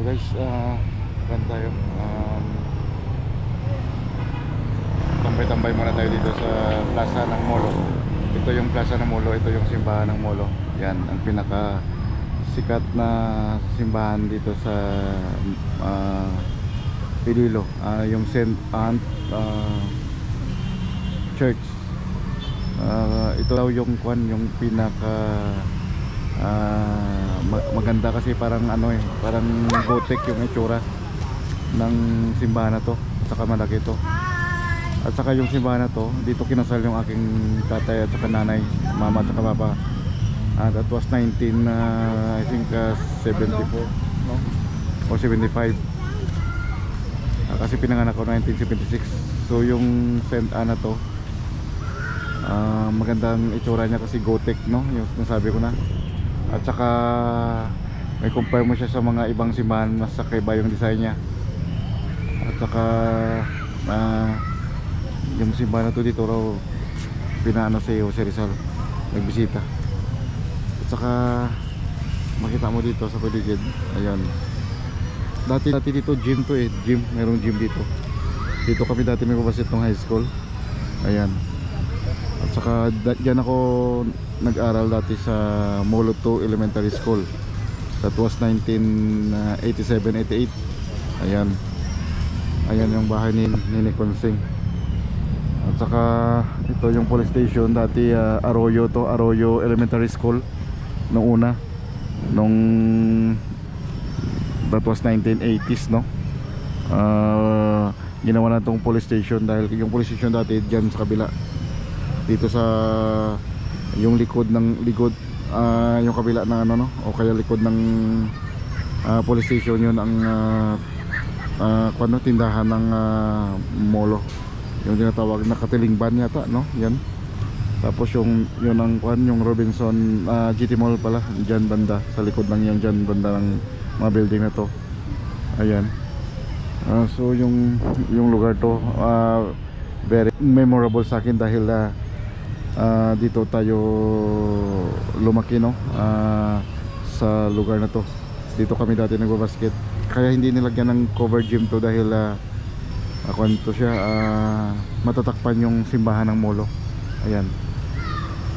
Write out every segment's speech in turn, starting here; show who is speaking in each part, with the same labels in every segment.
Speaker 1: guys, kan tayo. Tambay-tambay muna tayo dito sa plaza ng Molo. Ito yung plaza ng Molo, ito yung simbahan ng Molo. Yan ang pinaka sikat na simbahan dito sa Iloilo, yung St. Anne Church. Ito daw yung yung pinaka maganda kasi parang parang gotik yung itsura ng simbahan na to, at saka malaki to. At saka yung simbahan na to, dito kinasal yung aking tatay at saka nanay, mama at saka papa. That was 19 I think 74 no? O 75, kasi pinanganak ko 1976. So yung St. Anne na to, magandang itsura niya kasi gotik, no? Yung nasabi ko na. At saka may compare mo siya sa mga ibang simbahan, mas kakaiba yung design niya. At saka yung simbahan na to dito raw pinaano si Jose Rizal, nagbisita. At saka makita mo dito sa paligid, ayan, dati dito gym to gym, mayroong gym dito. Dito kami dati may babasit ng high school, ayan. At saka dyan ako nag-aral dati sa Molo 2 Elementary School. That was 1987-88. Ayan, ayan yung bahay ni Konsing. At saka ito yung police station dati, Arroyo to, Arroyo Elementary School nung una, that was 1980s, no? Ginawa na itong police station dahil yung police station dati dyan sa kabila, dito sa yung likod yung kabila ng no, o kaya likod ng police station, yun ang tindahan ng Molo, yung tinatawag na Katilingban yata, no? Yan. Tapos yun ang yung Robinson GT Mall pala, dyan banda sa likod ng yan, dyan banda ng mga building na to. Ayan. So yung lugar to very memorable sa akin dahil dito tayo lumaki, no? Sa lugar na to, dito kami dati nagbabasket. Kaya hindi nilagyan ng cover gym to dahil kwento siya, matatakpan yung simbahan ng Molo. Ayan,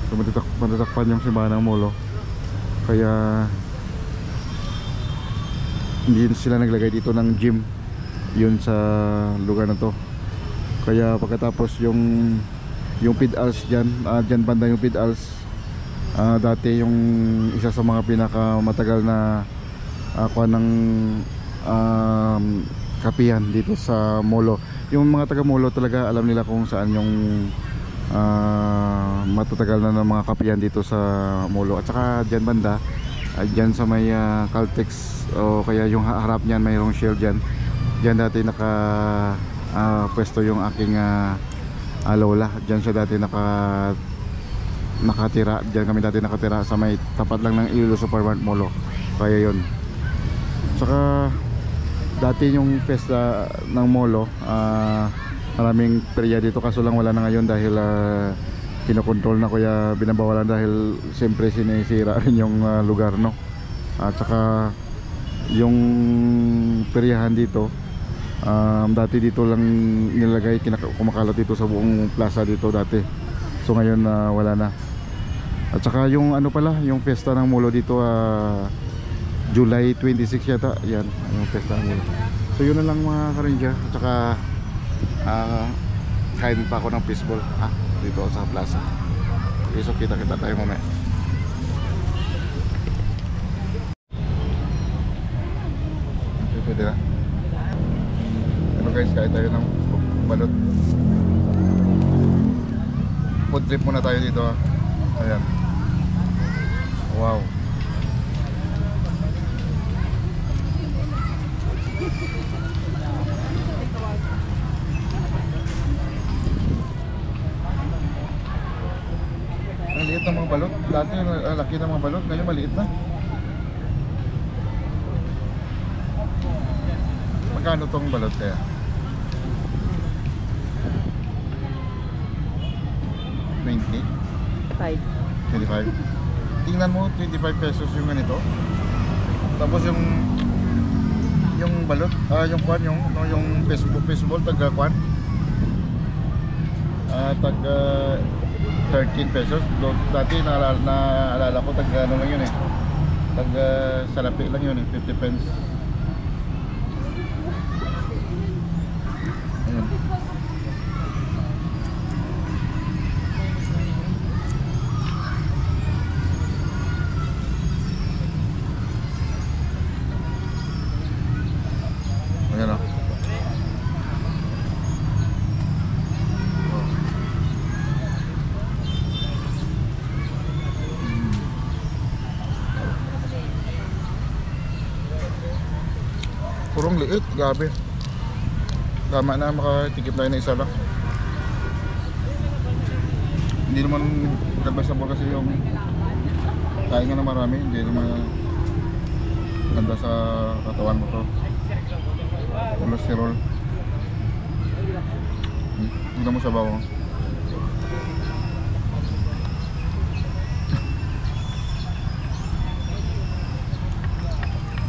Speaker 1: so matatakpan yung simbahan ng Molo, kaya hindi sila naglagay dito ng gym yun sa lugar na to. Kaya pagkatapos yung PIDALS dyan banda, yung PIDALS dati yung isa sa mga pinakamatagal na ng kapihan dito sa Molo. Yung mga taga Molo talaga alam nila kung saan yung matatagal na ng mga kapihan dito sa Molo. At saka dyan banda, dyan sa may Caltex, o kaya yung harap niyan mayroong Shell dyan dati pwesto yung aking lola. Dyan siya dati nakatira, dyan kami dati nakatira sa may tapat lang ng Iloilo Supermart Molo. Kaya yun. Saka dati yung festa ng Molo, maraming perya dito, kaso lang wala na ngayon dahil kinokontrol na, kaya binabawalan dahil siyempre sinisira rin yung lugar, no? At saka yung peryahan dito, dati dito lang nilagay, kumakalat dito sa buong plaza dito dati. So ngayon wala na. At saka yung pala, yung festa ng Molo dito, July 26 yata. Yan, yung festa ng Molo. So yun na lang mga karinja. At saka kain pa ako ng fishball dito sa plaza. Okay, so kita tayo mamaya. Okay, pwede na. Ano guys, kain tayo ng balot. Food trip muna tayo dito. Ayan. Wow. Ang liit ng mga balot. Dati laki ng mga balot, ngayon maliit na. Magkano tong balot kaya? 20? 25? Tingnan mo, 25 pesos yung ganito. Tapos yung yung balot, yung kwan, yung fishball, taga kwan. Taga 13 pesos. Dati naalala ko, taga ano lang yun eh. Taga salapi lang yun eh, 50 pence. Ayun. Ayan o. Purong liit, gabi. Tama na, makatikip tayo na isa lang. Hindi naman advisable kasi yung kain nga na marami. Hindi naman ganda sa katawan mo to. Cholesterol. Tignan mo sa bawang.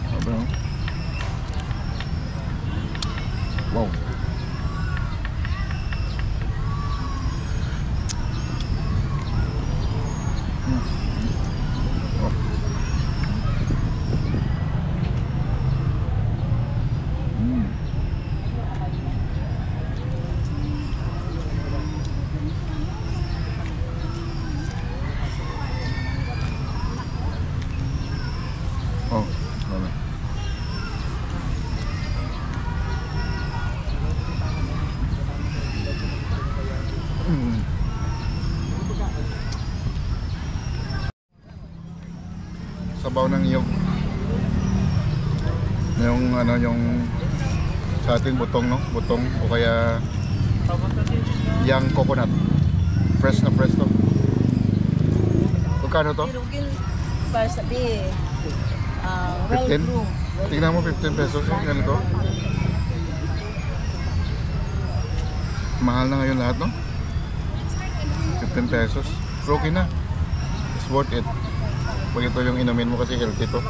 Speaker 1: Sabi mo. Wow. Oh. Oh, wala. Sabaw ng iyog. Yung ano, yung sa ating butong, no? Butong o kaya yang coconut. Fresh na fresh to. Magkano to?
Speaker 2: Para sabi, well
Speaker 1: 15?
Speaker 2: groomed.
Speaker 1: Tingnan mo, 15 pesos yung ganito. Mahal na ngayon lahat, no? 15 pesos. Pero okay na. It's worth it. Pag ito yung inumin mo kasi healthy to.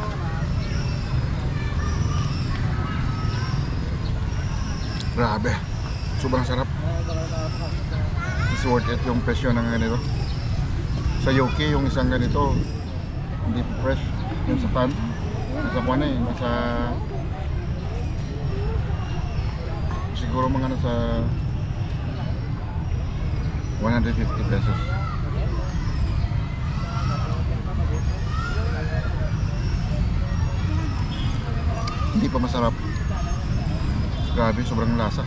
Speaker 1: Grabe. Sobrang sarap. It's worth it yung presyo ng ganito. Sa Yoki, yung isang ganito, hindi pa fresh. Yung sa pan, nasa kuha na eh. Nasa... siguro mga nasa 150 pesos. Hindi pa masarap. Grabe, sobrang lasa.